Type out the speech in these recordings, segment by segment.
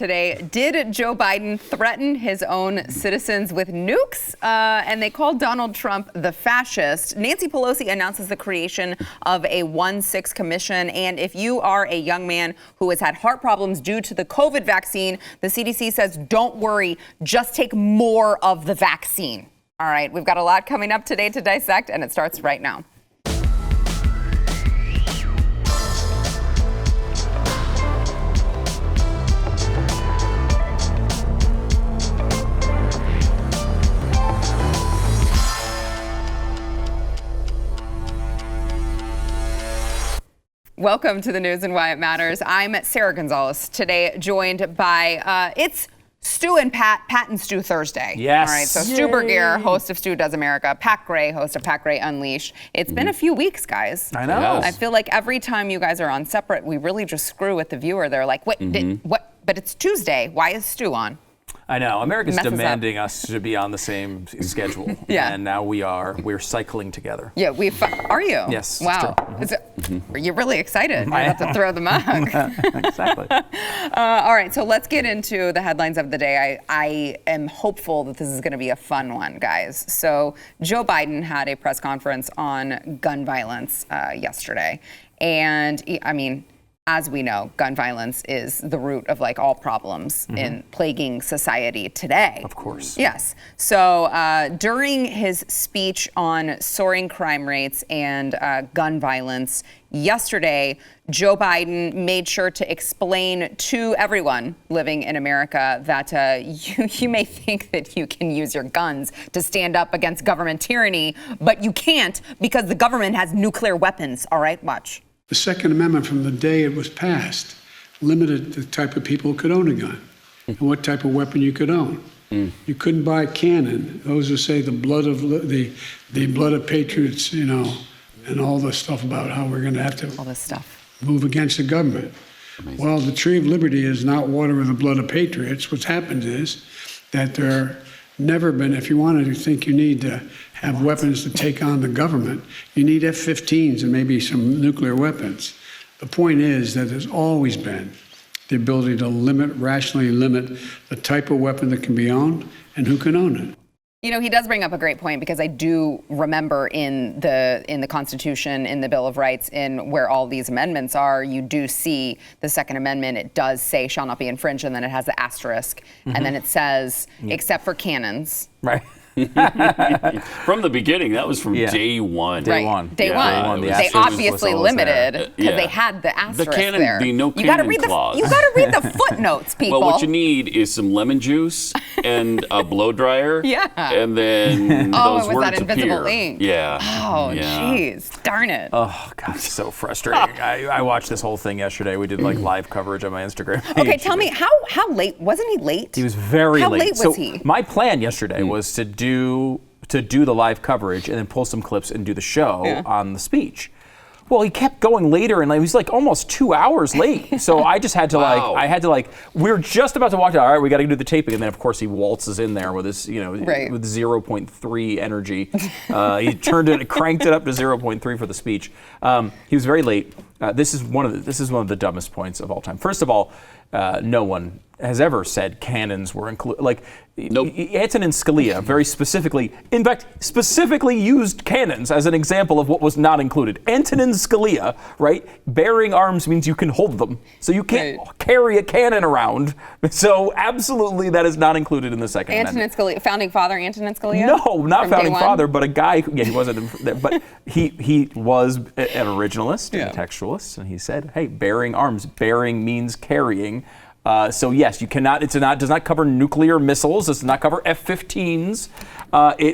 today. Did Joe Biden threaten his own citizens with nukes? And they called Donald Trump the fascist. Nancy Pelosi announces the creation of a 1-6 commission. And if you are a young man who has had heart problems due to the COVID vaccine, the CDC says, don't worry, just take more of the vaccine. All right, we've got a lot coming up today to dissect, and it starts right now. Welcome to the news and why it matters. I'm Sarah Gonzalez, today joined by, it's Stu and Pat and Stu Thursday. Yes. All right, so Stu Burguiere, host of Stu Does America, Pat Gray, host of Pat Gray Unleashed. It's been a few weeks, guys. I know. Yes. I feel like every time you guys are on separate, we really just screw with the viewer. They're like, what? But it's Tuesday. Why is Stu on? I know. America's demanding us to be on the same schedule. Yeah. And now we're cycling together. Yeah, are you? Yes. Wow. You're really excited. You're about to throw the mug. Exactly. All right, so let's get into the headlines of the day. I am hopeful that this is going to be a fun one, guys. So Joe Biden had a press conference on gun violence yesterday. And I mean, as we know, gun violence is the root of like all problems in plaguing society today. Of course. Yes. So during his speech on soaring crime rates and gun violence yesterday, Joe Biden made sure to explain to everyone living in America that you may think that you can use your guns to stand up against government tyranny, but you can't because the government has nuclear weapons. All right, watch. The Second Amendment, from the day it was passed, limited the type of people who could own a gun and what type of weapon you could own. You couldn't buy a cannon. Those who say the blood of patriots, you know, and all the stuff about how we're going to have to all this stuff move against the government. Amazing. Well, the tree of liberty is not water with the blood of patriots. What's happened is that there never been, if you wanted to think you need to have weapons to take on the government, you need F-15s and maybe some nuclear weapons. The point is that there's always been the ability to rationally limit the type of weapon that can be owned and who can own it. You know, he does bring up a great point, because I do remember in the Constitution, in the Bill of Rights, in where all these amendments are, you do see the Second Amendment. It does say shall not be infringed, and then it has the asterisk, and then it says except for cannons. Right. From the beginning, that was from day one. Day one. They obviously limited because they had the asterisk the cannon, there. The no cannon clause. You got to read the footnotes, people. Well, what you need is some lemon juice and a blow dryer. And then those it was words that invisible appear. ink. Yeah. Oh, jeez. Darn it. Oh, God, it's so frustrating. I watched this whole thing yesterday. We did like live coverage on my Instagram page. Okay, tell me, how late? Wasn't he late? He was very late. How late was he? My plan yesterday was to do the live coverage and then pull some clips and do the show on the speech. Well, he kept going later, and he was like almost 2 hours late. So I just had to we were just about to walk out. All right, we got to do the taping, and then of course he waltzes in there with his, with 0.3 energy. He cranked it up to 0.3 for the speech. He was very late. This is one of the dumbest points of all time. First of all, no one has ever said cannons were included. Nope. Antonin Scalia very specifically used cannons as an example of what was not included. Antonin Scalia, right? Bearing arms means you can hold them. So you can't carry a cannon around. So absolutely that is not included in the Second Amendment. Scalia, founding father Antonin Scalia? No, not founding father, but a guy who, he wasn't, but he was an originalist and a textualist, and he said, hey, bearing arms, bearing means carrying. So yes, you cannot. Does not cover nuclear missiles. Does not cover F-15s.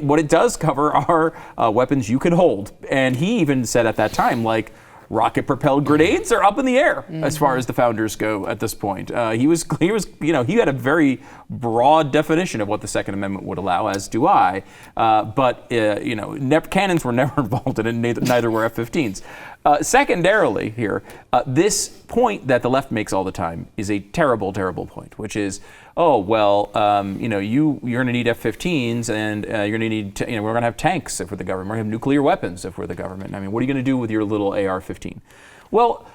What it does cover are weapons you can hold. And he even said at that time, like, rocket-propelled grenades are up in the air as far as the founders go at this point. He had a very broad definition of what the Second Amendment would allow, as do I. But cannons were never involved in it. Neither were F-15s. Secondarily here, this point that the left makes all the time is a terrible, terrible point, which is, you're going to need F-15s, and you're going to need, we're going to have tanks if we're the government. We're going to have nuclear weapons if we're the government. I mean, what are you going to do with your little AR-15? Well,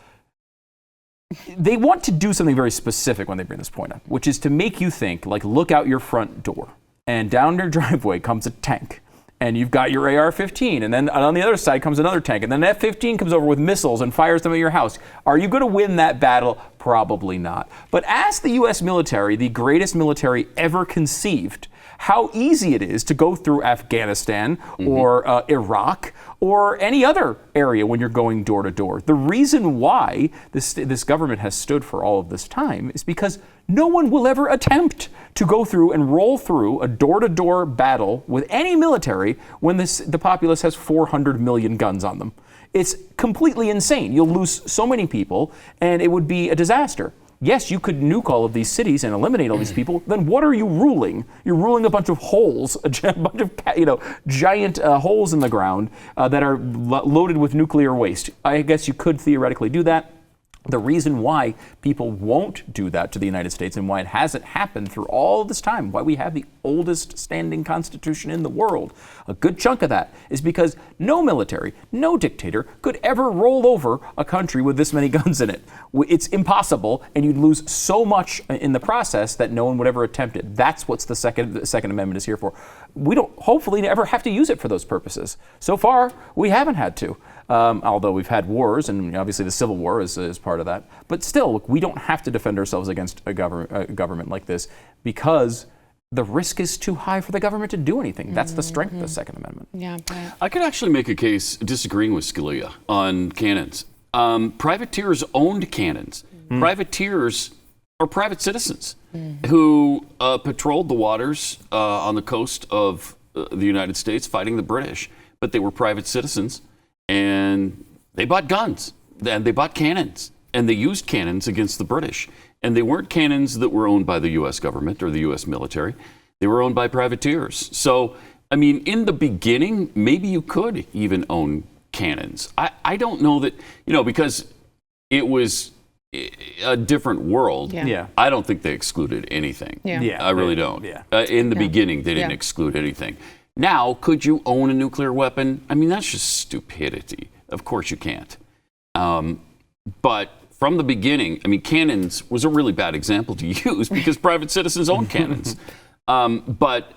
they want to do something very specific when they bring this point up, which is to make you think, like, look out your front door, and down your driveway comes a tank, and you've got your AR-15, and then on the other side comes another tank, and then an F-15 comes over with missiles and fires them at your house. Are you going to win that battle? Probably not. But ask the U.S. military, the greatest military ever conceived, how easy it is to go through Afghanistan or Iraq or any other area when you're going door to door. The reason why this government has stood for all of this time is because no one will ever attempt to go through and roll through a door-to-door battle with any military when the populace has 400 million guns on them. It's completely insane. You'll lose so many people, and it would be a disaster. Yes, you could nuke all of these cities and eliminate all these people. Then what are you ruling? You're ruling a bunch of holes, a bunch of giant holes in the ground that are loaded with nuclear waste. I guess you could theoretically do that. The reason why people won't do that to the United States and why it hasn't happened through all this time, why we have the oldest standing constitution in the world, a good chunk of that is because no military, no dictator could ever roll over a country with this many guns in it. It's impossible, and you'd lose so much in the process that no one would ever attempt it. That's what the Second Amendment is here for. We don't hopefully ever have to use it for those purposes. So far, we haven't had to. Although we've had wars, and obviously the Civil War is part of that. But still, look, we don't have to defend ourselves against a government like this because the risk is too high for the government to do anything. That's the strength of the Second Amendment. Yeah, but I could actually make a case disagreeing with Scalia on cannons. Privateers owned cannons. Privateers are private citizens who patrolled the waters on the coast of the United States fighting the British, but they were private citizens. And they bought guns, and they bought cannons, and they used cannons against the British. And they weren't cannons that were owned by the U.S. government or the U.S. military. They were owned by privateers. So, I mean, in the beginning, maybe you could even own cannons. I don't know that, because it was a different world. Yeah. I don't think they excluded anything. Yeah. I really don't. Yeah. In the beginning, they didn't exclude anything. Now, could you own a nuclear weapon? I mean, that's just stupidity. Of course you can't. But from the beginning, I mean, cannons was a really bad example to use because private citizens own cannons. But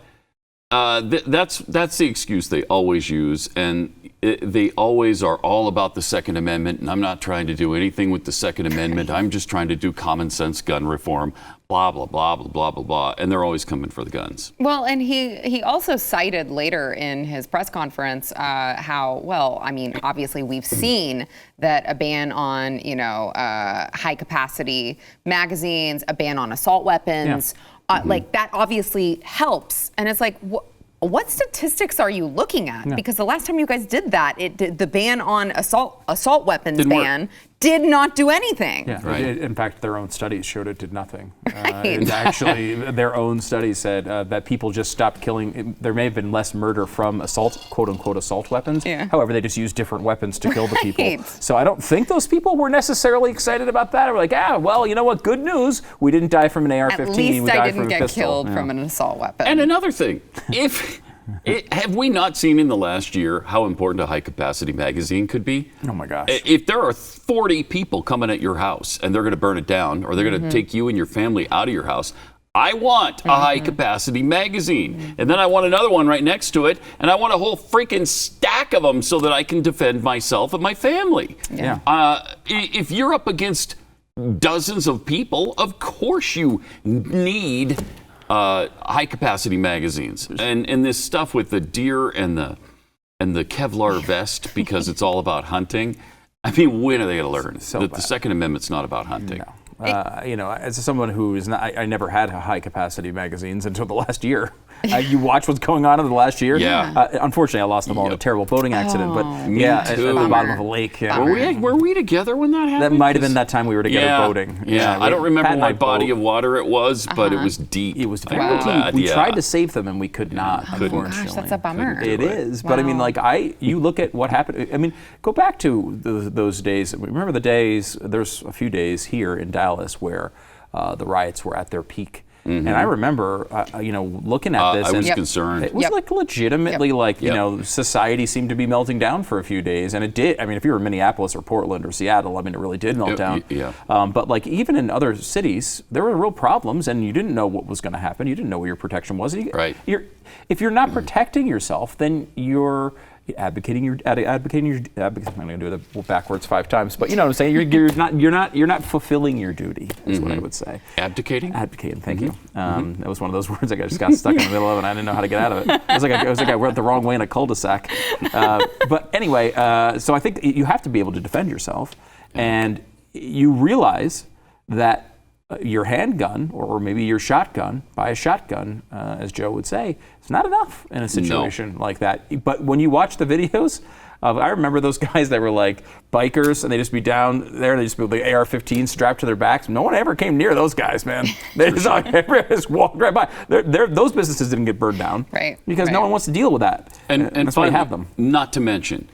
that's the excuse they always use. And they always are all about the Second Amendment. And I'm not trying to do anything with the Second Amendment. I'm just trying to do common sense gun reform. Blah, blah, blah, blah, blah, blah, blah. And they're always coming for the guns. Well, and he also cited later in his press conference how, well, I mean, obviously we've seen that a ban on, high capacity magazines, a ban on assault weapons, like that obviously helps. And it's like, what statistics are you looking at? Yeah. Because the last time you guys did that, the ban on assault weapons did not do anything. Yeah, right. In fact, their own studies showed it did nothing. Right. And actually, their own studies said that people just stopped killing. There may have been less murder from quote unquote assault weapons. Yeah. However, they just used different weapons to kill the people. So I don't think those people were necessarily excited about that. We're like, well, you know what? Good news. We didn't die from an AR-15. At least we died I didn't from a get pistol. killed from an assault weapon. And another thing, have we not seen in the last year how important a high-capacity magazine could be? Oh, my gosh. If there are 40 people coming at your house and they're going to burn it down or they're going to take you and your family out of your house, I want a high-capacity magazine. And then I want another one right next to it, and I want a whole freaking stack of them so that I can defend myself and my family. Yeah. If you're up against dozens of people, of course you need high-capacity magazines, and this stuff with the deer and the Kevlar vest because it's all about hunting. I mean, when are they going to learn that the Second Amendment's not about hunting? No. As someone who is not, I never had high-capacity magazines until the last year. You watch what's going on in the last year. Yeah. Unfortunately, I lost them all in a terrible boating accident. But at the bottom of a lake. Yeah. Were we together when that happened? That might have been that time we were together boating. Yeah. I don't remember what body of water it was, but it was deep. It was very deep. We tried to save them, and we could not. Unfortunately, gosh, that's a bummer. It is. But I mean, you look at what happened. I mean, go back to those days. Remember the days? There's a few days here in Dallas where the riots were at their peak. And I remember, looking at this. I was and concerned. It was like legitimately society seemed to be melting down for a few days. And it did. I mean, if you were in Minneapolis or Portland or Seattle, I mean, it really did melt down. But like even in other cities, there were real problems and you didn't know what was going to happen. You didn't know where your protection was. If you're not protecting yourself, then you're advocating. I'm going to do it backwards 5 times, but you know what I'm saying. You're not fulfilling your duty. Is what I would say. Abdicating. Thank you. That was one of those words I just got stuck in the middle of, and I didn't know how to get out of it. It was like I went the wrong way in a cul-de-sac. But anyway, so I think you have to be able to defend yourself, and you realize that your handgun or maybe your shotgun, buy a shotgun, as Joe would say, it's not enough in a situation like that. But when you watch the videos, I remember those guys that were like bikers and they just be down there, they just be with the AR-15s strapped to their backs. No one ever came near those guys, man. They just walked right by. Those businesses didn't get burned down, because no one wants to deal with that. And that's why you have them. Not to mention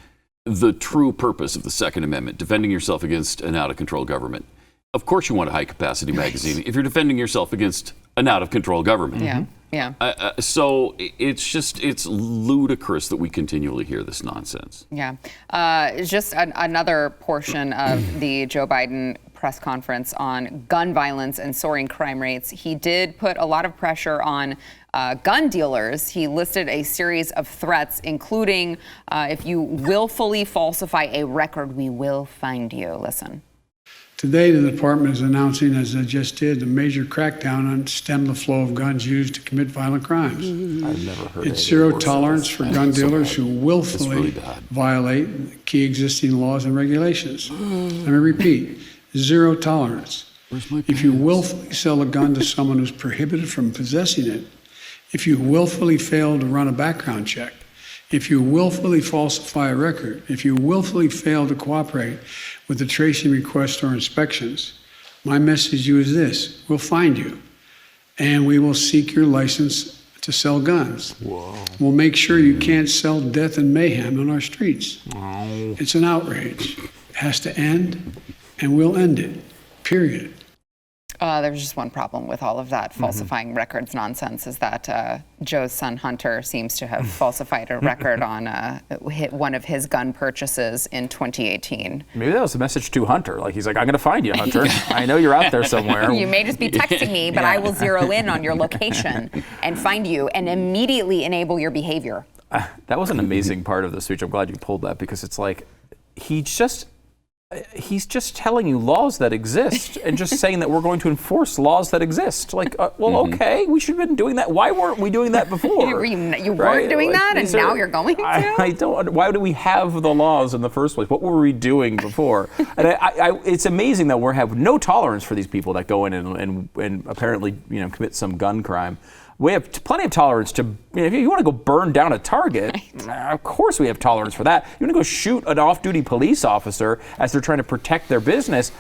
the true purpose of the Second Amendment, defending yourself against an out-of-control government. Of course you want a high-capacity magazine if you're defending yourself against an out-of-control government. So it's ludicrous that we continually hear this nonsense. Just another portion of the Joe Biden press conference on gun violence and soaring crime rates. He did put a lot of pressure on gun dealers. He listed a series of threats, including if you willfully falsify a record, we will find you. Listen. Today, the department is announcing, as I just did, a major crackdown on stem the flow of guns used to commit violent crimes. I've never heard it's zero tolerance for gun dealers who willfully violate key existing laws and regulations. Let me repeat, zero tolerance. If you willfully sell a gun to someone who's prohibited from possessing it, if you willfully fail to run a background check, if you willfully falsify a record, if you willfully fail to cooperate with the tracing requests or inspections, my message to you is this: we'll find you, and we will seek your license to sell guns. We'll make sure you can't sell death and mayhem on our streets. It's an outrage. It has to end, and we'll end it, period. There's just one problem with all of that falsifying records nonsense, is that Joe's son Hunter seems to have falsified a record on one of his gun purchases in 2018. Maybe that was a message to Hunter. Like, he's like, I'm going to find you, Hunter. I know you're out there somewhere. You may just be texting me, but I will zero in on your location and find you and immediately enable your behavior. That was an amazing part of the speech. I'm glad you pulled that, because it's like, he's just telling you laws that exist and just saying that we're going to enforce laws that exist. Like, okay, we should have been doing that. Why weren't we doing that before? you weren't doing that, and now you're going to? I don't. Why do we have the laws in the first place? What were we doing before? And it's amazing that we have no tolerance for these people that go in and apparently commit some gun crime. We have plenty of tolerance to, if you want to go burn down a Target, of course we have tolerance for that. You want to go shoot an off-duty police officer as they're trying to protect their business,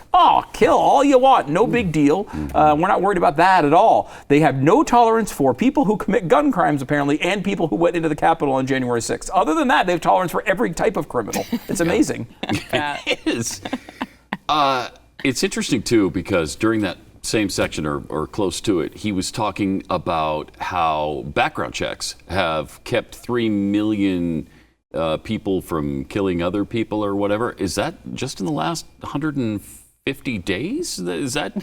kill all you want, no big deal. We're not worried about that at all. They have no tolerance for people who commit gun crimes, apparently, and people who went into the Capitol on January 6th. Other than that, they have tolerance for every type of criminal. It's amazing. It is. It's interesting, too, because during that same section or close to it, he was talking about how background checks have kept 3 million people from killing other people or whatever. Is that just in the last 150 days? Is that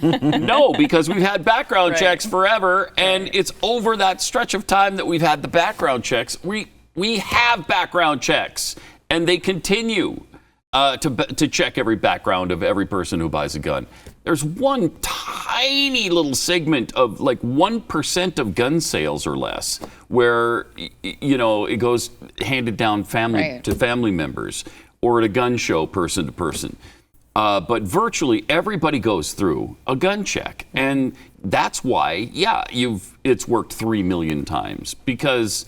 no, because we've had background checks forever, and it's over that stretch of time that we've had the background checks. We have background checks, and they continue to check every background of every person who buys a gun. There's one tiny little segment of like 1% of gun sales or less where, it goes handed down to family members or at a gun show person to person. But virtually everybody goes through a gun check. And that's why, it's worked 3 million times, because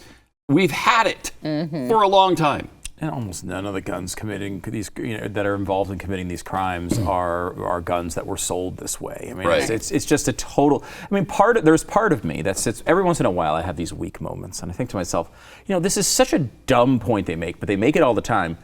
we've had it for a long time. And almost none of the guns committing these, that are involved in committing these crimes are guns that were sold this way. I mean, it's just a total. I mean, there's part of me that sits every once in a while. I have these weak moments, and I think to myself, this is such a dumb point they make, but they make it all the time.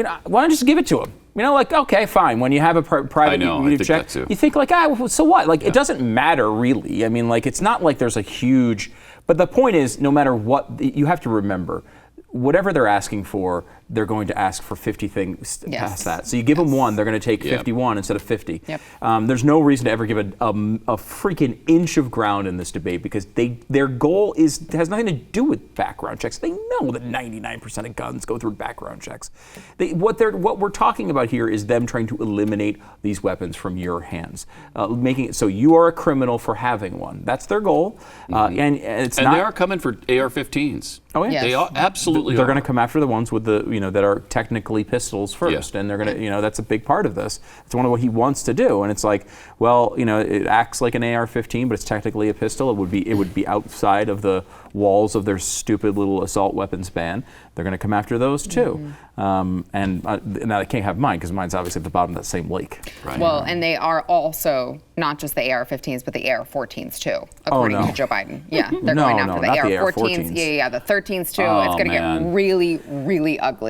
why don't you just give it to them? Like, okay, fine. When you have a private check, you think like, so what? Like, it doesn't matter really. I mean, like, it's not like there's a huge. But the point is, no matter what, you have to remember, whatever they're asking for, they're going to ask for 50 things past that. So you give them one, they're going to take 51 instead of 50. Yep. There's no reason to ever give a freaking inch of ground in this debate because their goal has nothing to do with background checks. They know that 99% of guns go through background checks. What we're talking about here is them trying to eliminate these weapons from your hands, making it so you are a criminal for having one. That's their goal, and they are coming for AR-15s. Oh yeah, they are absolutely. They're going to come after the ones with the that are technically pistols first, and they're going to that's a big part of this. It's one of what he wants to do, and it's like, well, it acts like an AR-15, but it's technically a pistol. It would be outside of the walls of their stupid little assault weapons ban. They're going to come after those too, and now they can't have mine because mine's obviously at the bottom of that same lake. Right. Well, and they are also not just the AR-15s, but the AR-14s too, according to Joe Biden. Yeah, they're going after the AR-14s. Yeah, the 13s too. It's going to get really, really ugly.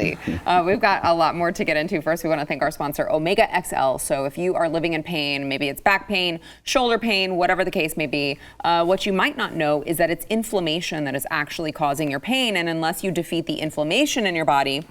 We've got a lot more to get into. First, we want to thank our sponsor, Omega XL. So if you are living in pain, maybe it's back pain, shoulder pain, whatever the case may be, what you might not know is that it's inflammation that is actually causing your pain. And unless you defeat the inflammation in your body,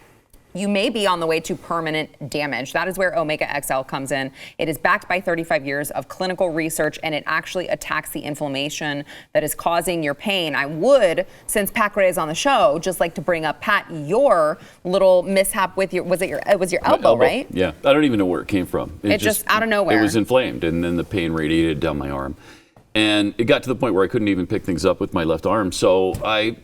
you may be on the way to permanent damage. That is where Omega XL comes in. It is backed by 35 years of clinical research, and it actually attacks the inflammation that is causing your pain. I would, since Pat Gray is on the show, just like to bring up, Pat, your little mishap with it was your elbow, right? Yeah, I don't even know where it came from. It just out of nowhere. It was inflamed, and then the pain radiated down my arm. And it got to the point where I couldn't even pick things up with my left arm, so I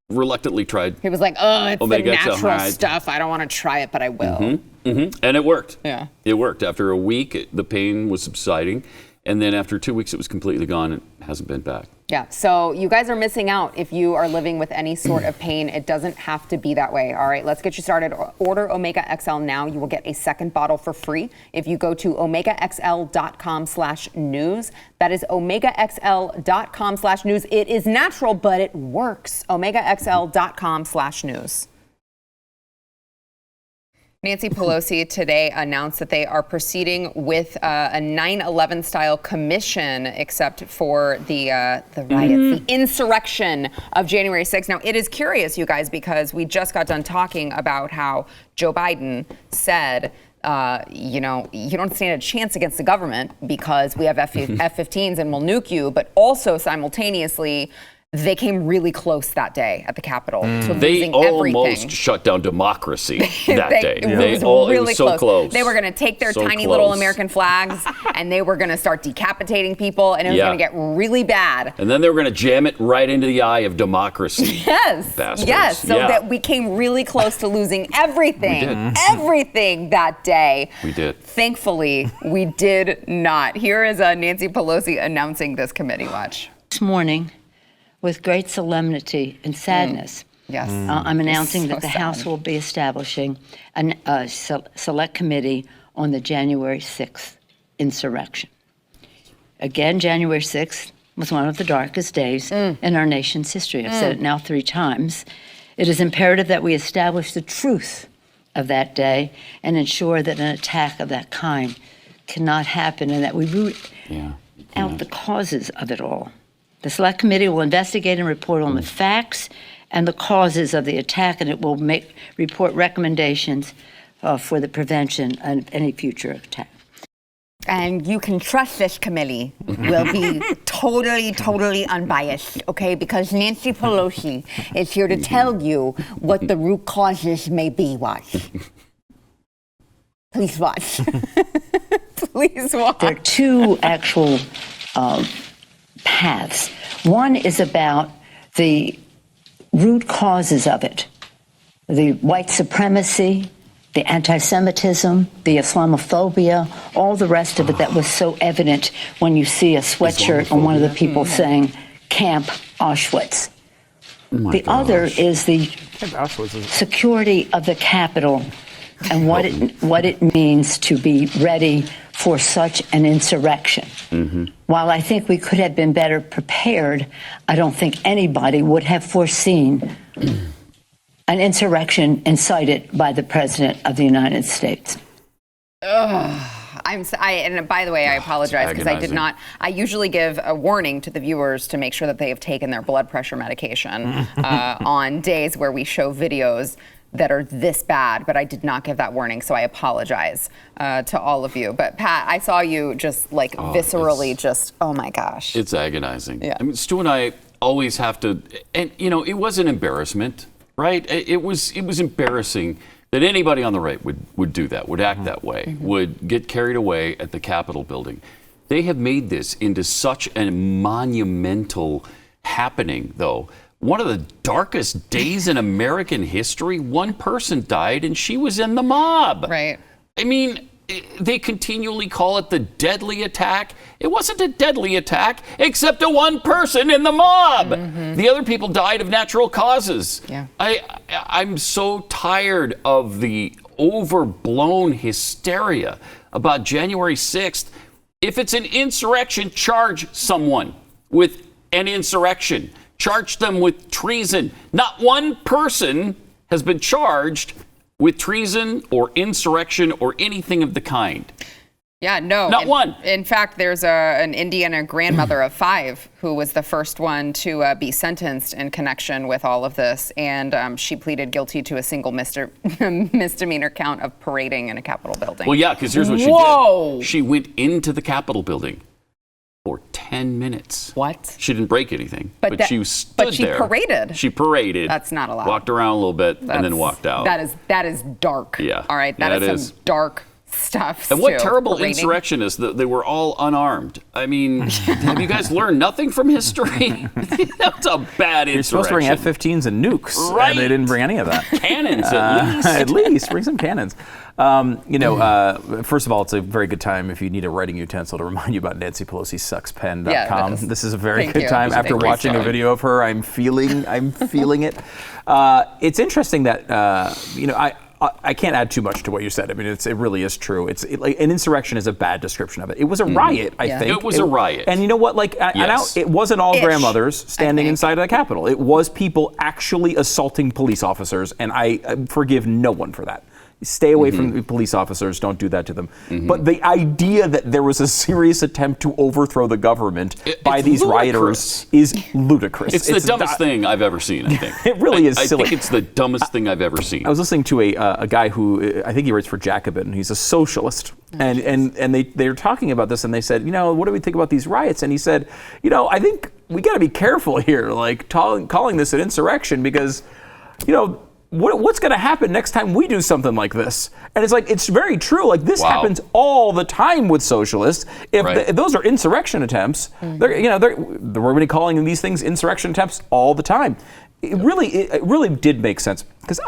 reluctantly tried. He was like, it's Omega the natural stuff. I don't want to try it, but I will. And it worked. Yeah. It worked. After a week, the pain was subsiding. And then after 2 weeks, it was completely gone. It hasn't been back. Yeah. So you guys are missing out if you are living with any sort of pain. It doesn't have to be that way. All right. Let's get you started. Order Omega XL now. You will get a second bottle for free if you go to omegaxl.com/news. That is omegaxl.com/news. It is natural, but it works. omegaxl.com/news. Nancy Pelosi today announced that they are proceeding with a 9/11 style commission, except for the riots, the insurrection of January 6th. Now, it is curious, you guys, because we just got done talking about how Joe Biden said, you don't stand a chance against the government because we have F-15s and we'll nuke you, but also simultaneously, they came really close that day at the Capitol to losing everything. They almost shut down democracy that day. It was so close. They were going to take their tiny little American flags and they were going to start decapitating people, and it was going to get really bad. And then they were going to jam it right into the eye of democracy. Yes. Bastards. Yes. So that we came really close to losing everything. We did. Everything that day. We did. Thankfully, we did not. Here is Nancy Pelosi announcing this committee. Watch. This morning, with great solemnity and sadness, Yes. I'm announcing that the House will be establishing a select committee on the January 6th insurrection. Again, January 6th was one of the darkest days in our nation's history. I've said it now 3 times. It is imperative that we establish the truth of that day and ensure that an attack of that kind cannot happen, and that we root out the causes of it all. The Select Committee will investigate and report on the facts and the causes of the attack, and it will report recommendations for the prevention of any future attack. And you can trust this committee will be totally unbiased, okay? Because Nancy Pelosi is here to tell you what the root causes may be. Watch. Please watch. Please watch. There are 2 actual paths. One is about the root causes of it, the white supremacy, the anti-Semitism, the Islamophobia, all the rest of it that was so evident when you see a sweatshirt on one of the people saying Camp Auschwitz. The other is the security of the Capitol and what it means to be ready for such an insurrection. While I think we could have been better prepared, I don't think anybody would have foreseen an insurrection incited by the President of the United States. And by the way, I apologize because I did not. I usually give a warning to the viewers to make sure that they have taken their blood pressure medication on days where we show videos that are this bad, but I did not give that warning, so I apologize to all of you. But Pat, I saw you just like viscerally oh my gosh. It's agonizing. Yeah. I mean, Stu and I always have to, and you know, it was an embarrassment, right? It was embarrassing that anybody on the right would do that, would act that way, would get carried away at the Capitol building. They have made this into such a monumental happening, though. One of the darkest days in American history. One person died, and she was in the mob. Right. I mean, they continually call it the deadly attack. It wasn't a deadly attack, except to one person in the mob. The other people died of natural causes. Yeah. I'm so tired of the overblown hysteria about January 6th. If it's an insurrection, charge someone with an insurrection. Charge them with treason. Not one person has been charged with treason or insurrection or anything of the kind. Yeah, no. Not one. In fact, there's an Indiana grandmother of 5 who was the first one to be sentenced in connection with all of this. And she pleaded guilty to a single misdemeanor count of parading in a Capitol building. Well, yeah, because here's what she did. She went into the Capitol building for 10 minutes. What? She didn't break anything, but she stood there. But she paraded. She paraded. That's not allowed. Walked around a little bit and then walked out. That is dark. Yeah. All right. That is some dark stuff. And what terrible insurrectionists. They were all unarmed. I mean, have you guys learned nothing from history? That's a bad insurrection. You're supposed to bring F-15s and nukes. Right. And they didn't bring any of that. Cannons, at least. At least. Bring some cannons. First of all, it's a very good time if you need a writing utensil to remind you about NancyPelosiSucksPen.com. Yeah, this is a very good time. After watching a video of her, I'm feeling it. It's interesting that, I can't add too much to what you said. I mean, it really is true. Like an insurrection is a bad description of it. It was a riot, I think. It was a riot. And you know what? It wasn't all grandmothers standing inside of the Capitol. It was people actually assaulting police officers, and I forgive no one for that. Stay away from the police officers. Don't do that to them. But the idea that there was a serious attempt to overthrow the government by these rioters is ludicrous. It's the dumbest thing I've ever seen, I think. It really is silly. I think it's the dumbest thing I've ever seen. I was listening to a guy who, I think he writes for Jacobin. He's a socialist. And they were talking about this, and they said, what do we think about these riots? And he said, I think we got to be careful here, like calling this an insurrection, because, what's going to happen next time we do something like this? And it's very true. Like, this happens all the time with socialists. If those are insurrection attempts, we're going to be calling these things insurrection attempts all the time. It really did make sense, because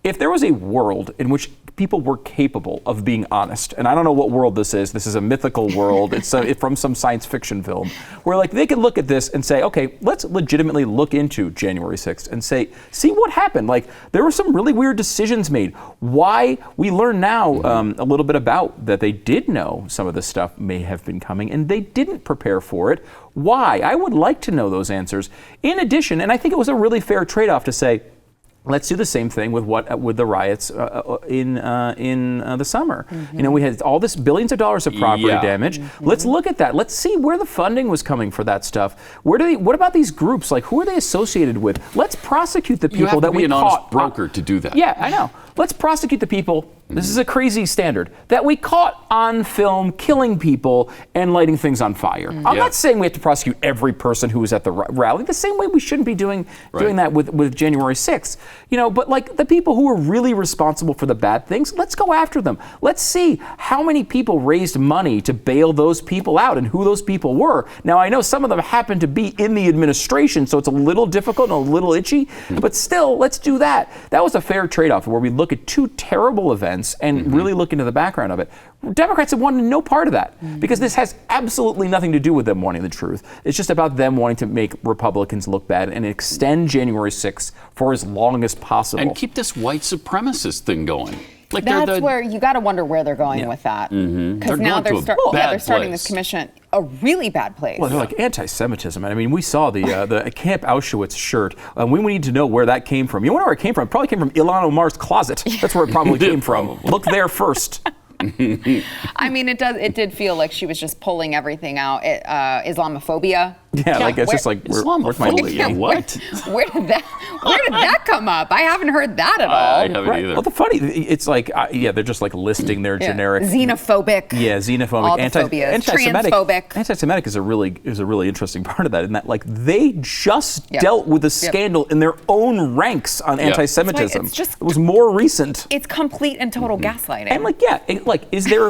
if there was a world in which people were capable of being honest, and I don't know what world this is. This is a mythical world. It's from some science fiction film, where they could look at this and say, okay, let's legitimately look into January 6th and see what happened. There were some really weird decisions made. Why? We learn now a little bit about that they did know some of this stuff may have been coming, and they didn't prepare for it. Why? I would like to know those answers. In addition, and I think it was a really fair trade-off to say, let's do the same thing with the riots in the summer. We had all this billions of dollars of property damage. Let's look at that. Let's see where the funding was coming for that stuff. What about these groups? Who are they associated with? Let's prosecute the people that we caught. You have to be an honest broker to do that. Yeah, I know. Let's prosecute the people. This is a crazy standard that we caught on film killing people and lighting things on fire. I'm not saying we have to prosecute every person who was at the rally. The same way we shouldn't be doing that with January 6th. But the people who were really responsible for the bad things, let's go after them. Let's see how many people raised money to bail those people out and who those people were. Now, I know some of them happen to be in the administration, so it's a little difficult and a little itchy, but still, let's do that. That was a fair trade-off where we look at two terrible events and really look into the background of it. Democrats have wanted no part of that, because this has absolutely nothing to do with them wanting the truth. It's just about them wanting to make Republicans look bad and extend January 6th for as long as possible. And keep this white supremacist thing going. That's where you got to wonder where they're going with that. Because now they're starting this commission. a really bad place. Well, they're like anti-Semitism. I mean, we saw the Camp Auschwitz shirt. We need to know where that came from. You know where it came from? It probably came from Ilhan Omar's closet. That's where it probably came from. Look there first. I mean, it did feel like she was just pulling everything out. Islamophobia. Yeah, like it's just like where's my Islamophobia? What? Where did that come up? I haven't heard that at all. I haven't either. Well, the funny, it's like they're just like listing their generic xenophobic. Yeah, xenophobic, all the phobias. anti-Semitic. Transphobic. Anti-Semitic is a really interesting part of that. In that, like, they just dealt with a scandal in their own ranks on anti-Semitism. It was more recent. It's complete and total gaslighting. And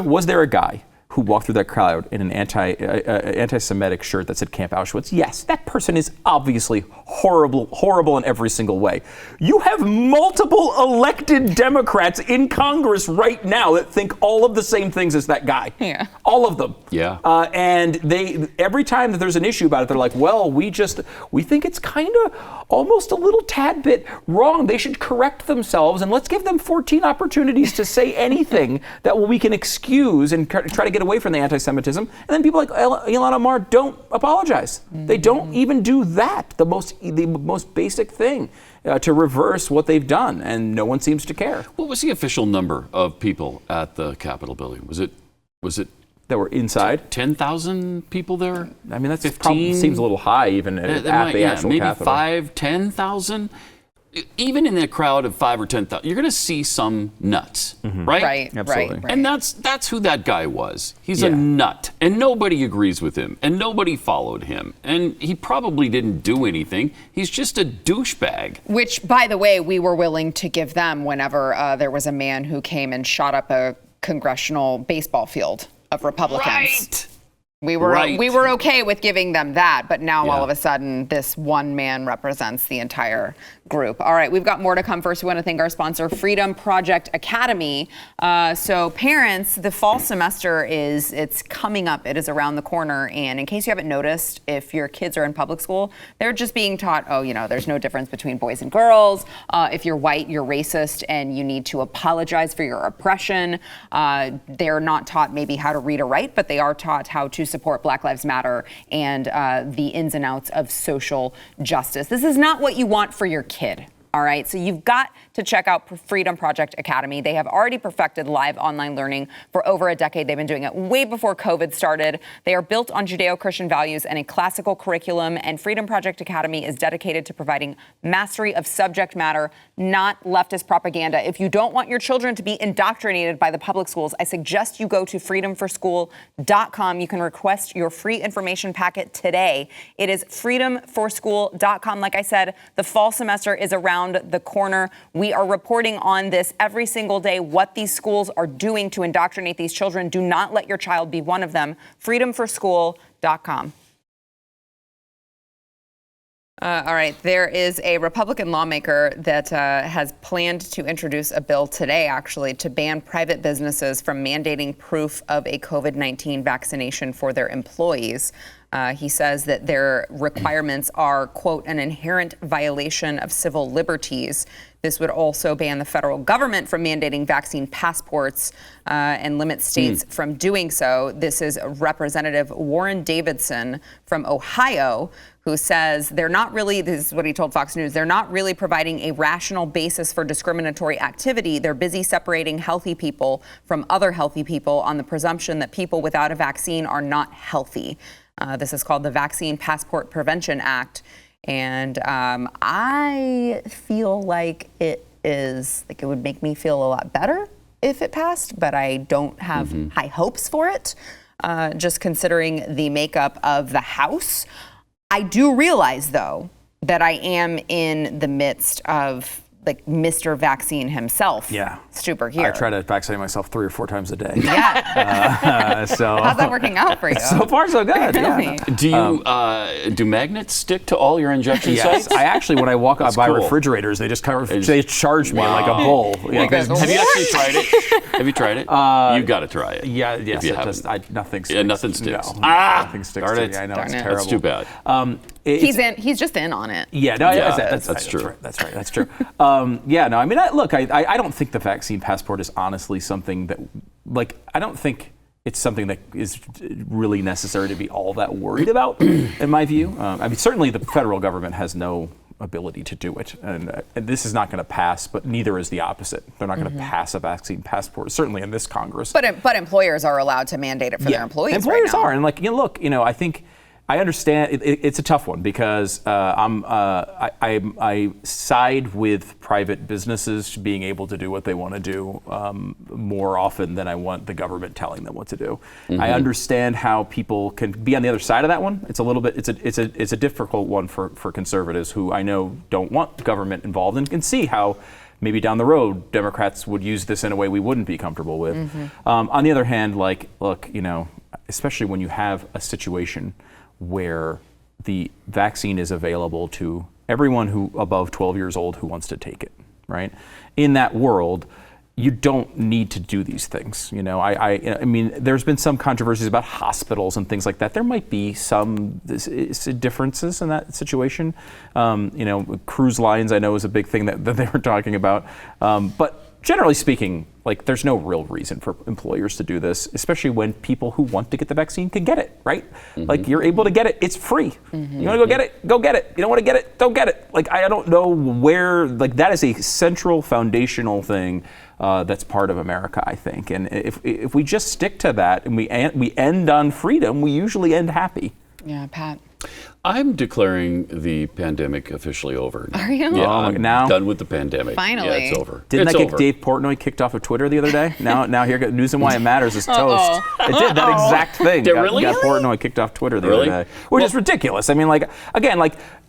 was there a guy who walked through that crowd in an anti-Semitic shirt that said Camp Auschwitz? Yes, that person is obviously horrible in every single way. You have multiple elected Democrats in Congress right now that think all of the same things as that guy. Yeah. All of them. Yeah. And they, every time that there's an issue about it, they're like, well, we think it's kind of almost a little tad bit wrong. They should correct themselves, and let's give them 14 opportunities to say anything that we can excuse and try to get away from the anti-Semitism. And then people like Ilhan Omar don't apologize. They don't even do that, the most basic thing to reverse what they've done, and no one seems to care. What was the official number of people at the Capitol building? Was it that were inside? 10,000 people there? I mean, that probably seems a little high even at the actual maybe Capitol. 5,000, 10,000. Even in that crowd of 5,000 or 10,000, you're going to see some nuts, right? Right, Absolutely. right. And that's who that guy was. He's a nut, and nobody agrees with him, and nobody followed him, and he probably didn't do anything. He's just a douchebag. Which, by the way, we were willing to give them whenever there was a man who came and shot up a congressional baseball field of Republicans. Right. We were okay with giving them that, but now all of a sudden this one man represents the entire group. All right, we've got more to come. First, we want to thank our sponsor, Freedom Project Academy. So parents, the fall semester it's coming up. It is around the corner. And in case you haven't noticed, if your kids are in public school, they're just being taught, there's no difference between boys and girls. If you're white, you're racist and you need to apologize for your oppression. They're not taught maybe how to read or write, but they are taught how to support Black Lives Matter and the ins and outs of social justice. This is not what you want for your kid. All right, so you've got to check out Freedom Project Academy. They have already perfected live online learning for over a decade. They've been doing it way before COVID started. They are built on Judeo-Christian values and a classical curriculum, and Freedom Project Academy is dedicated to providing mastery of subject matter, not leftist propaganda. If you don't want your children to be indoctrinated by the public schools, I suggest you go to freedomforschool.com. You can request your free information packet today. It is freedomforschool.com. Like I said, the fall semester is around the corner. We are reporting on this every single day, what these schools are doing to indoctrinate these children. Do not let your child be one of them. freedomforschool.com. All right, there is a Republican lawmaker that has planned to introduce a bill today, actually, to ban private businesses from mandating proof of a COVID-19 vaccination for their employees. He says that their requirements are, quote, an inherent violation of civil liberties. This would also ban the federal government from mandating vaccine passports and limit states from doing so. This is Representative Warren Davidson from Ohio, who says they're not really, this is what he told Fox News, they're not really providing a rational basis for discriminatory activity. They're busy separating healthy people from other healthy people on the presumption that people without a vaccine are not healthy. This is called the Vaccine Passport Prevention Act. And I feel like it would make me feel a lot better if it passed, but I don't have high hopes for it, just considering the makeup of the House. I do realize, though, that I am in the midst of like Mr. Vaccine himself. Yeah. Super here. I try to vaccinate myself 3 or 4 times a day. Yeah. So how's that working out for you? So far, so good. Yeah. Do you do magnets stick to all your injection Yes, sites? I actually, when I walk by cool. refrigerators, they just kind of they charge me like a bull. Yeah, Have you actually tried it? Have you tried it? You got to try it. Yeah, yes, nothing sticks. Yeah, nothing sticks. No, Nothing sticks to me. I know, it's terrible. That's too bad. He's just in on it. Yeah, no, that's true. That's true. Yeah, no, I mean, I don't think the vaccine passport is honestly something that, like, I don't think it's something that is really necessary to be all that worried about, in my view. I mean, certainly the federal government has no ability to do it, and this is not going to pass, but neither is the opposite. They're not going to pass a vaccine passport, certainly in this Congress. But employers are allowed to mandate it for their employees. Employers right now. are, and look, I think I understand it's a tough one because I side with private businesses being able to do what they want to do more often than I want the government telling them what to do. I understand how people can be on the other side of that one. It's a little bit it's a difficult one for conservatives who I know don't want government involved and can see how maybe down the road Democrats would use this in a way we wouldn't be comfortable with. On the other hand, look, especially when you have a situation where the vaccine is available to everyone who above 12 years old who wants to take it, right? In that world, you don't need to do these things. I mean, there's been some controversies about hospitals and things like that. There might be some differences in that situation. Cruise lines, I know, is a big thing that they were talking about. But generally speaking, there's no real reason for employers to do this, especially when people who want to get the vaccine can get it, right? You're able to get it, it's free. You want to go get it, go get it. You don't want to get it, don't get it. I don't know where, that is a central foundational thing that's part of America, I think. And if we just stick to that and we end on freedom, we usually end happy. Yeah, Pat. I'm declaring the pandemic officially over. Are you? Yeah, I'm now? done with the pandemic. Finally. Yeah, it's over. Didn't it's that get over. Dave Portnoy kicked off of Twitter the other day? Now here, News and Why It Matters is toast. It did that exact thing. Really? Got Portnoy kicked off Twitter the Really? other day, which is ridiculous. I mean,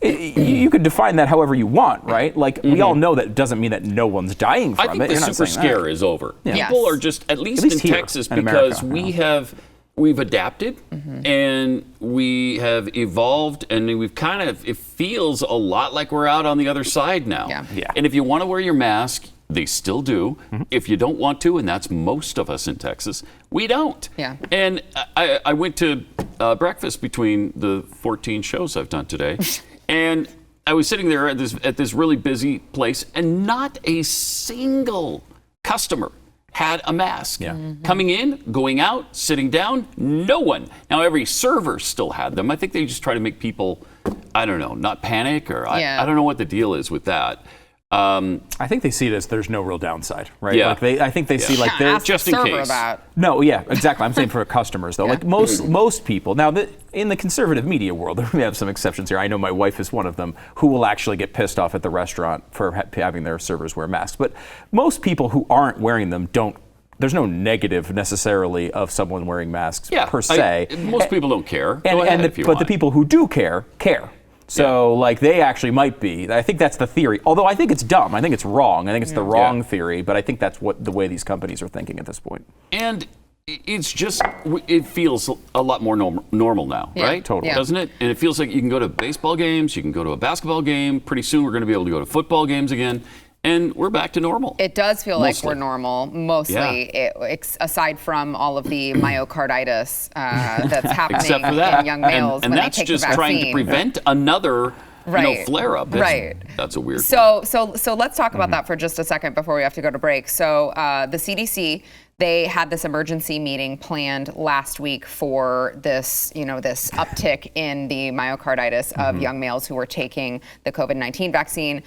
you could define that however you want, right? We all know that doesn't mean that no one's dying from I think it. the You're not super saying that. scare is over. Yes. People are just, at least in here Texas, in because America, we've adapted and we have evolved, and it feels a lot like we're out on the other side now. Yeah. And if you want to wear your mask, they still do. If you don't want to, and that's most of us in Texas, we don't. Yeah. And I went to breakfast between the 14 shows I've done today, and I was sitting there at this really busy place, and not a single customer had a mask. Coming in, going out, sitting down, no one. Now, every server still had them. I think they just try to make people, I don't know, not panic, or I don't know what the deal is with that. I think they see it as there's no real downside, right? Yeah. I think they see they're just in case. No, yeah, exactly. I'm saying for customers though. Most people now in the conservative media world, we have some exceptions here. I know my wife is one of them who will actually get pissed off at the restaurant for having their servers wear masks. But most people who aren't wearing them don't. There's no negative necessarily of someone wearing masks per se. Most people don't care. But the people who do care. So they actually might be. I think that's the theory. Although I think it's dumb. I think it's wrong. I think it's the wrong theory. But I think that's the way these companies are thinking at this point. And it's just, it feels a lot more normal now, right? Totally. Doesn't it? And it feels like you can go to baseball games, you can go to a basketball game. Pretty soon we're going to be able to go to football games again. And we're back to normal. It does feel like we're normal, mostly, aside from all of the myocarditis that's happening in young males and when that's they take the just vaccine. trying to prevent another flare-up. That's a weird thing. So let's talk about that for just a second before we have to go to break. So the CDC, they had this emergency meeting planned last week for this, this uptick in the myocarditis of young males who were taking the COVID-19 vaccine.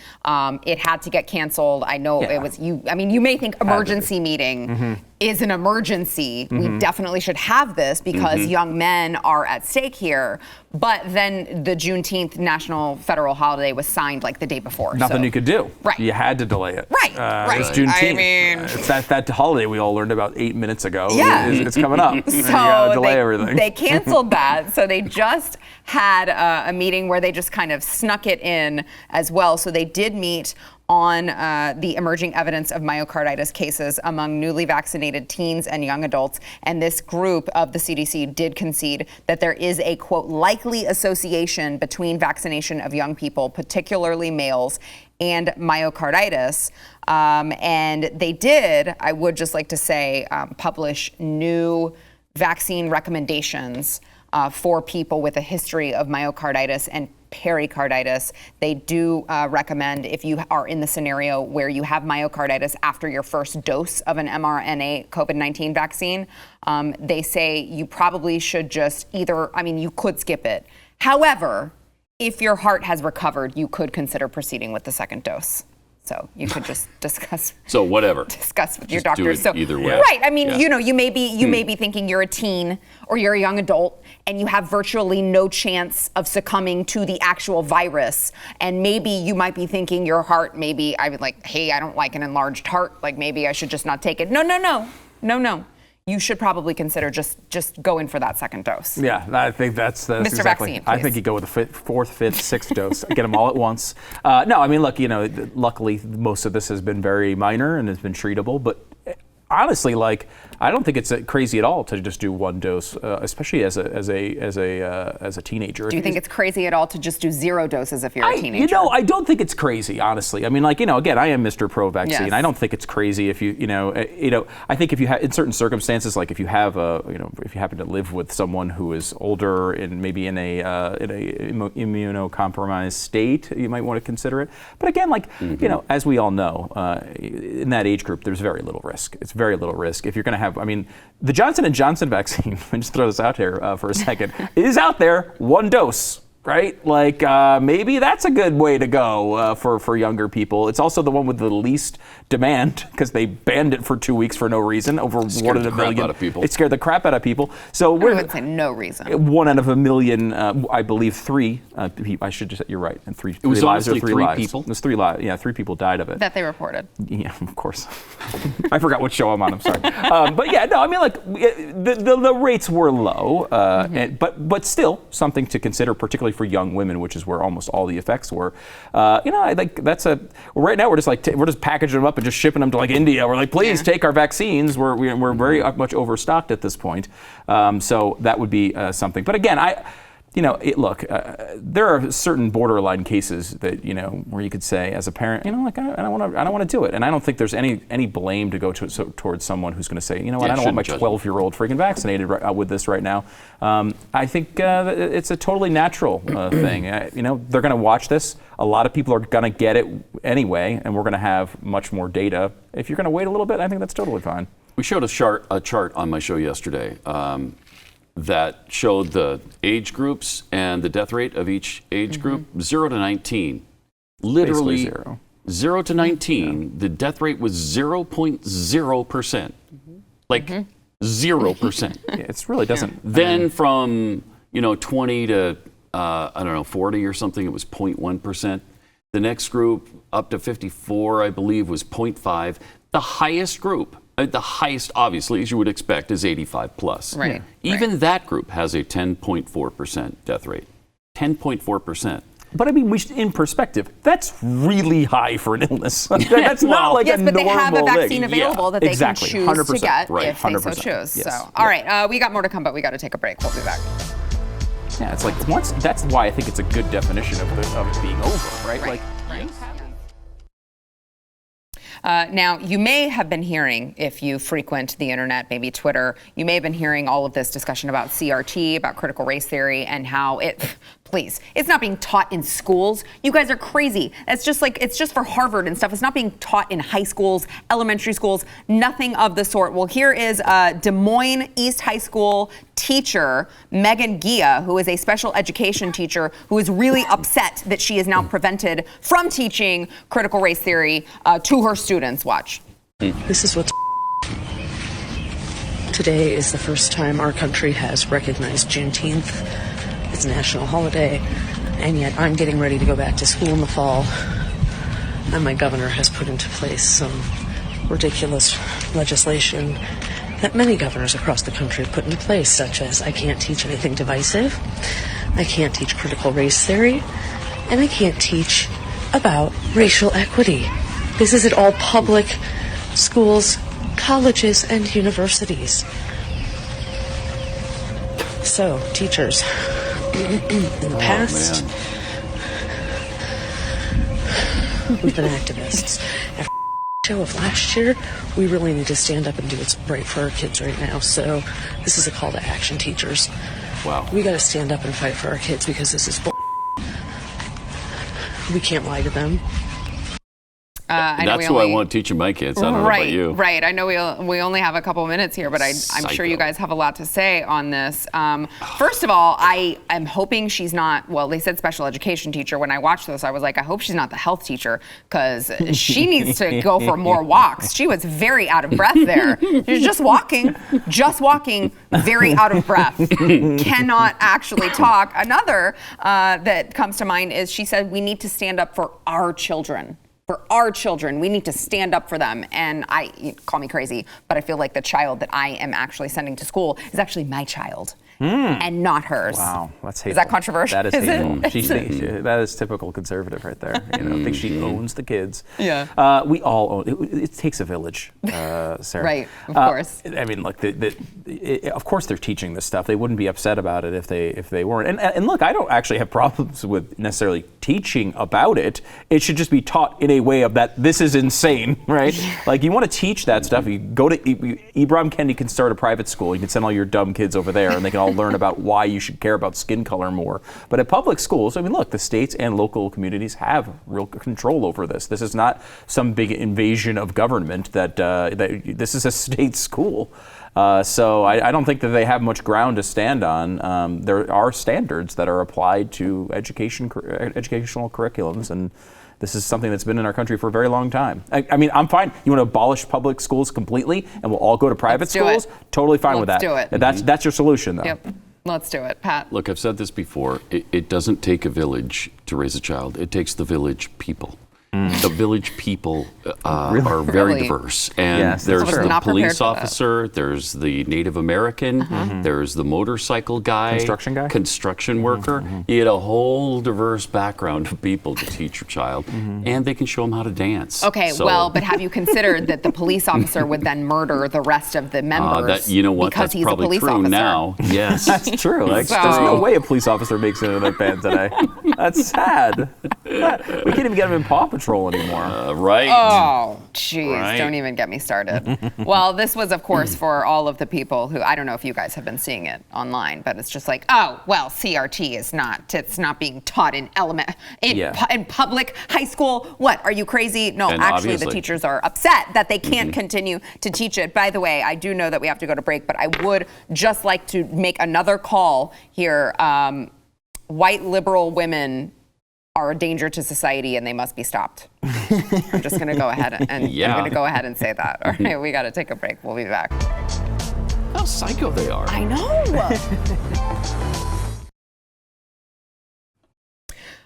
It had to get canceled. I know it was you may think emergency meeting is an emergency. We definitely should have this because young men are at stake here. But then the Juneteenth national federal holiday was signed the day before. Nothing you could do. Right. You had to delay it. Right. It's Juneteenth. I mean, it's that holiday we all learned about 8 minutes ago. Yeah. It's coming up. So you gotta delay everything. They canceled that. So they just had a meeting where they just kind of snuck it in as well. So they did meet on the emerging evidence of myocarditis cases among newly vaccinated teens and young adults. And this group of the CDC did concede that there is a, quote, likely association between vaccination of young people, particularly males, and myocarditis. And they did, I would just like to say, publish new vaccine recommendations for people with a history of myocarditis and pericarditis. They do recommend, if you are in the scenario where you have myocarditis after your first dose of an mRNA COVID-19 vaccine, they say you probably should just you could skip it. However, if your heart has recovered, you could consider proceeding with the second dose. So you could just discuss. So whatever. Discuss with your Just do doctor. it So either way. right. I mean, you may be thinking you're a teen or you're a young adult and you have virtually no chance of succumbing to the actual virus. And maybe you might be thinking your heart. Maybe I would hey, I don't like an enlarged heart. Maybe I should just not take it. No. You should probably consider just going for that second dose. Yeah, I think that's Mr. exactly. Vaccine, I think you go with the fourth, fifth, sixth dose. Get them all at once. No, I mean, look, luckily most of this has been very minor and has been treatable. But honestly, I don't think it's crazy at all to just do one dose, especially as a teenager. Do you think it's crazy at all to just do 0 doses if you're a teenager? I don't think it's crazy, honestly. I mean, again, I am Mr. Pro-vaccine. Yes. I don't think it's crazy if I think if you have, in certain circumstances, like if you have if you happen to live with someone who is older and maybe in a immunocompromised state, you might want to consider it. But again, as we all know, in that age group, there's very little risk. It's very little risk. If you're going to have, the Johnson & Johnson vaccine, let me just throw this out here for a second, is out there, 1 dose. Right? Maybe that's a good way to go for younger people. It's also the one with the least demand because they banned it for 2 weeks for no reason. Over 1 in a million. Out of people. It scared the crap out of people. So I would say no reason. 1 out of a million, I believe 3 people. I should just, you're right. And 3 was lives or 3 three lives. people? It was 3 lives. Yeah, 3 people died of it. That they reported. Yeah, of course. I forgot what show I'm on. I'm sorry. But yeah, no, the rates were low, but still something to consider, particularly for young women, which is where almost all the effects were. I think right now we're just packaging them up and just shipping them to India. We're please take our vaccines. We're very much overstocked at this point. So that would be something. But again, there are certain borderline cases that where you could say as a parent, I don't want to do it, and I don't think there's any blame to go towards someone who's going to say, I don't want my 12-year-old freaking vaccinated with this right now. I think it's a totally natural thing. They're going to watch this. A lot of people are going to get it anyway, and we're going to have much more data. If you're going to wait a little bit, I think that's totally fine. We showed a chart on my show yesterday. That showed the age groups and the death rate of each age group, 0 to 19. Literally Basically 0 to 19, the death rate was 0.0%. 0%. It really doesn't. Then from 20 to 40 or something, it was 0.1%. The next group up to 54, I believe, was 0.5. The highest group, the highest, obviously, as you would expect, is 85 plus. Right. Even that group has a 10.4% death rate. 10.4%. But in perspective, that's really high for an illness. That's not like a normal thing. Yes, but they have a vaccine available that they can choose 100%, to get right, if they so 100%, choose. yes. So, all right, we got more to come, but we got to take a break. We'll be back. Yeah, it's that's why I think it's a good definition of it being over, right? Right. Now, you may have been hearing, if you frequent the internet, maybe Twitter, you may have been hearing all of this discussion about CRT, about critical race theory, and how please, it's not being taught in schools. You guys are crazy. It's just for Harvard and stuff. It's not being taught in high schools, elementary schools, nothing of the sort. Well, here is Des Moines East High School teacher, Megan Gia, who is a special education teacher, who is really upset that she is now prevented from teaching critical race theory to her students. Watch. This is what's today is the first time our country has recognized Juneteenth. It's a national holiday, and yet I'm getting ready to go back to school in the fall, and my governor has put into place some ridiculous legislation that many governors across the country have put into place, such as I can't teach anything divisive, I can't teach critical race theory, and I can't teach about racial equity. This is at all public schools, colleges, and universities. So, teachers, in the past, we've been activists. After the show of last year, we really need to stand up and do what's right for our kids right now. So this is a call to action, teachers. Wow. We got to stand up and fight for our kids because this is bull. We can't lie to them. That's who I want teaching my kids. I don't know about you. Right. I know we only have a couple minutes here, but I'm sure you guys have a lot to say on this. First of all, I am hoping she's not, well, they said special education teacher. When I watched this, I was like, I hope she's not the health teacher, because she needs to go for more walks. She was very out of breath there. She's just walking, very out of breath. Cannot actually talk. Another that comes to mind is she said, we need to stand up for our children. For our children, we need to stand up for them. And call me crazy, but I feel like the child that I am actually sending to school is actually my child and not hers. Wow, that's hateful. Is that controversial? That is hateful. That is typical conservative right there. I think she owns the kids. Yeah. We all own it. It takes a village, Sarah. Right, of course. I mean, look, of course they're teaching this stuff. They wouldn't be upset about it if they weren't. And look, I don't actually have problems with necessarily teaching about it. It should just be taught in a way of that this is insane, right? Like, you want to teach that stuff, you go to Ibram Kendi can start a private school. You can send all your dumb kids over there and they can all learn about why you should care about skin color more. But at public schools, I mean, look, the states and local communities have real control over this. This is not some big invasion of government that this is a state school. So I don't think that they have much ground to stand on. There are standards that are applied to educational curriculums, and this is something that's been in our country for a very long time. I mean, I'm fine. You want to abolish public schools completely and we'll all go to private schools? Totally fine with that. Let's do it. That's your solution, though. Yep. Let's do it. Pat? Look, I've said this before. It doesn't take a village to raise a child. It takes the village people. The village people are very diverse. And there's the police officer, there's the Native American, there's the motorcycle guy, construction worker. You get a whole diverse background of people to teach your child, and they can show them how to dance. Okay, well, but have you considered that the police officer would then murder the rest of the members? You know what? Because that's he's probably a police true officer. now. Yes, that's true. Like, there's no way a police officer makes it into that band today. That's sad. We can't even get him in Paw Patrol anymore. Right. Oh, jeez. Don't even get me started. Well, this was, of course, for all of the people who, I don't know if you guys have been seeing it online, but it's just like, oh, well, CRT is not being taught in public high school. What, are you crazy? No, and actually, obviously, the teachers are upset that they can't continue to teach it. By the way, I do know that we have to go to break, but I would just like to make another call here. White liberal women are a danger to society and they must be stopped. I'm just going to go ahead and I'm going to go ahead and say that. All right, we got to take a break. We'll be back. How psycho they are. I know.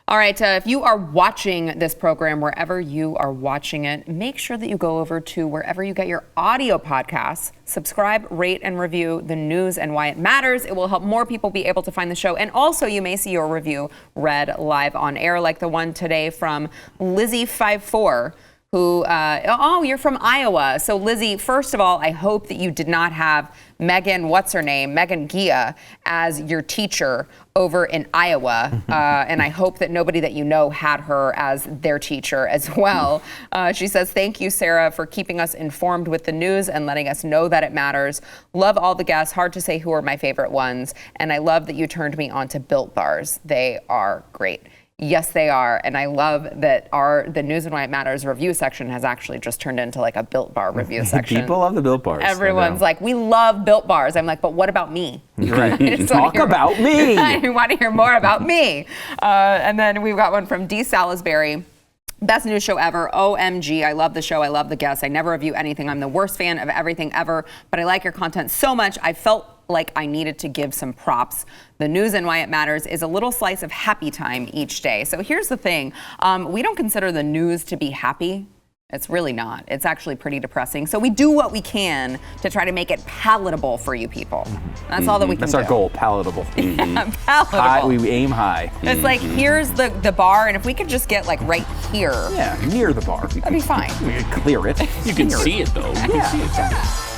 All right, if you are watching this program, wherever you are watching it, make sure that you go over to wherever you get your audio podcasts, subscribe, rate, and review The News and Why It Matters. It will help more people be able to find the show. And also, you may see your review read live on air, like the one today from Lizzie54, who, you're from Iowa. So Lizzie, first of all, I hope that you did not have Megan Gia, as your teacher over in Iowa. And I hope that nobody that you know had her as their teacher as well. She says, thank you, Sarah, for keeping us informed with the news and letting us know that it matters. Love all the guests. Hard to say who are my favorite ones. And I love that you turned me on to Built Bars. They are great. Yes, they are. And I love that the News and Why It Matters review section has actually just turned into like a Built Bar review section. People love the Built Bars. Everyone's like, we love Built Bars. I'm like, but what about me? Right. Talk about me. I want to hear more about me. And then we've got one from D. Salisbury. Best news show ever. OMG. I love the show. I love the guests. I never review anything. I'm the worst fan of everything ever, but I like your content so much. I felt like I needed to give some props. The News and Why It Matters is a little slice of happy time each day. So here's the thing. We don't consider the news to be happy. It's really not. It's actually pretty depressing. So we do what we can to try to make it palatable for you people. That's all that we can do. That's our goal, palatable. Yeah, palatable. High, we aim high. It's like, here's the bar, and if we could just get like right here. Yeah, near the bar. That'd be fine. We could clear it. You can see it, though. You can see it.